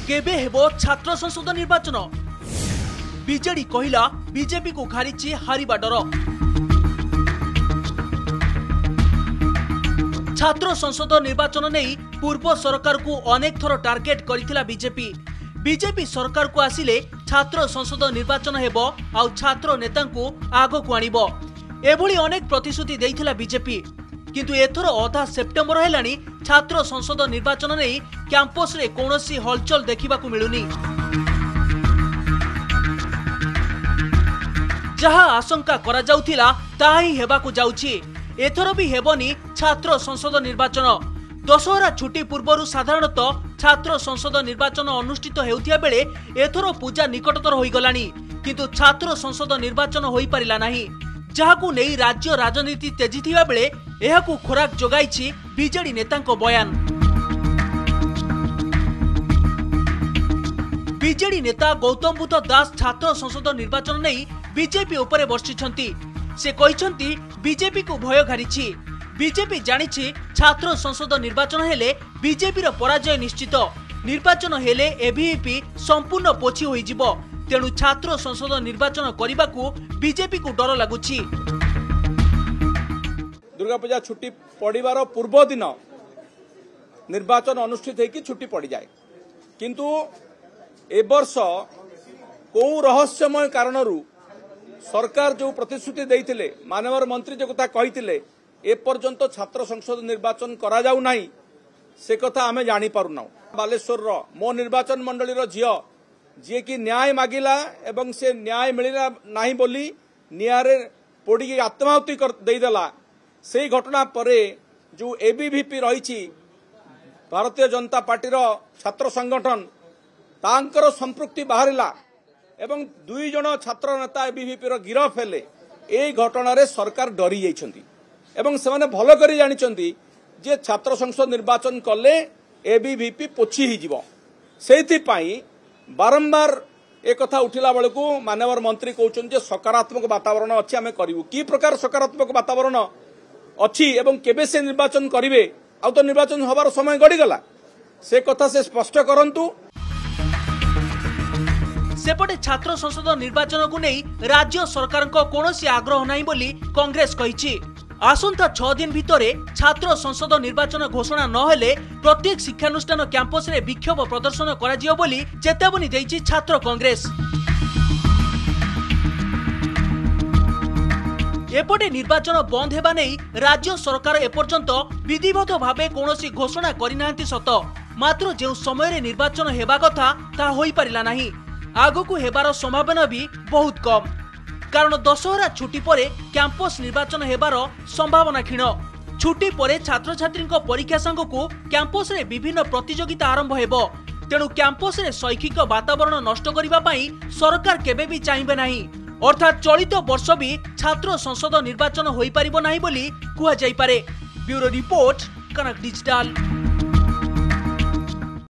केबे हेबो छात्र संसद निर्वाचन बीजेडी कहिला बीजेपी को घारिछि हारिबा डर। छात्र संसद निर्वाचन नहीं पूर्व सरकार को अनेक थर टार्गेट करिथिला बीजेपी। बीजेपी सरकार को आसिले छात्र संसद निर्वाचन हेबो आ छात्र नेता को आग को आनिबो एभली अनेक प्रतिश्रुति देइथिला बीजेपी। किंतु एथर अधा सेप्टेम्बर हेलानी छात्र संसद निर्वाचन नहीं कैंपस रे कोनोसी हलचल देखिबाकू मिलुनी। जहा आशंका करा जाउथिला ताहा ही हेबाकू जाउछि। एथर भी हेबनी छात्र संसद निर्वाचन। दशहरा छुट्टी पूर्व साधारणतः छात्र संसद निर्वाचन अनुष्ठित हेउथिया बेले एथर पूजा निकटतर होई गलानी। किंतु छात्र संसद निर्वाचन होई परिला नाही, जहाकू नेई राज्य राजनीति तेजी थिबा बेले एहाकू खोराक जोगाइछि बीजेडी नेतांको बयान। बीजेडी नेता गौतम बुद्ध दास छात्र संसद निर्वाचन नहीं बीजेपी उपरे वर्षिछंती। से कहिछंती बीजेपी को भय घारिछि। बीजेपी जानिछि छात्र संसद निर्वाचन हेले बीजेपी रो पराजय निश्चित। निर्वाचन हेले एबीवीपी संपूर्ण पोछि होई जिवो। तेणु छात्र संसद निर्वाचन करने बीजेपी को डर लगुछि। दुर्गा पूजा छुट्टी पड़िबार पूर्व दिन निर्वाचन अनुष्ठित होगी छुट्टी पड़ जाए, किंतु ए वर्ष को रहस्यमय कारणरू सरकार जो प्रतिश्रुति देइथिले मानव मंत्री जो कथा कहिथिले ए पर्यंत छात्र संसद निर्वाचन करा जाउ नाही से कथा आमे जानि पारुना। बालेश्वर रो मो निर्वाचन मंडली रो झियो जे कि न्याय मागिला एवं से न्याय मिलिला नाही बोली नियारे पोड़ी आत्माहुति देदेला। से घटना परे जो एबीवीपी रही भारतीय जनता पार्टी रो छात्र संगठन तांकर संपृक्ति बाहरिला एवं 2 जन छात्र नेता एबीवीपी रो गिरफ हेले। ए घटना रे सरकार डरी जाइछंती एवं से माने भलो करी जानिछंती जे छात्र संसद निर्वाचन कले एबीवीपी पोछि ही जीवो। सेथि पई बारंबार एक कथा उठिला बेलू मानव मंत्री कहते सकारात्मक वातावरण अच्छी आम करूँ कि प्रकार सकारात्मक वातावरण अच्छी एवं केबे से निर्वाचन करेंगे आ तो निर्वाचन हबार समय गड़ीगला से कथा से स्पष्ट करंतु। सेपटे छात्र संसद निर्वाचन को नहीं राज्य सरकार को कौनसी आग्रह नहीं बोली कांग्रेस कहिछि। आसंता 6 दिन भितरे छात्र संसद निर्वाचन घोषणा नहेले प्रत्येक शिक्षानुष्ठान कैंपस रे विक्षोभ प्रदर्शन करा जियो बोली चेतावनी देइछि छात्र कांग्रेस। एपटे निर्वाचन बंद हेबा नहीं राज्य सरकार एपर्यंत विधिवत भावे कौनसी घोषणा करिनांती सत, मात्र जो समय रे निर्वाचन हेबा कथा ता होई परिला नाही। आगकू हेबार संभावना भी बहुत कम, कारण दशहरा छुट्टी परे कैंपस निर्वाचन हेबार संभावना क्षीण। छुट्टी परे छात्र छात्री परीक्षा संग को कैंपस रे विभिन्न प्रतियोगिता आरंभ हेबो। तेणु कैंपस रे शैक्षिक वातावरण नष्ट करिबा पई सरकार केबे भी चाहिबे नाही। अर्थात चलित वर्ष भी छात्र संसद निर्वाचन होई परिबो नाही बोली कुहा जाई पारे। ब्यूरो रिपोर्ट, कनक डिजिटल।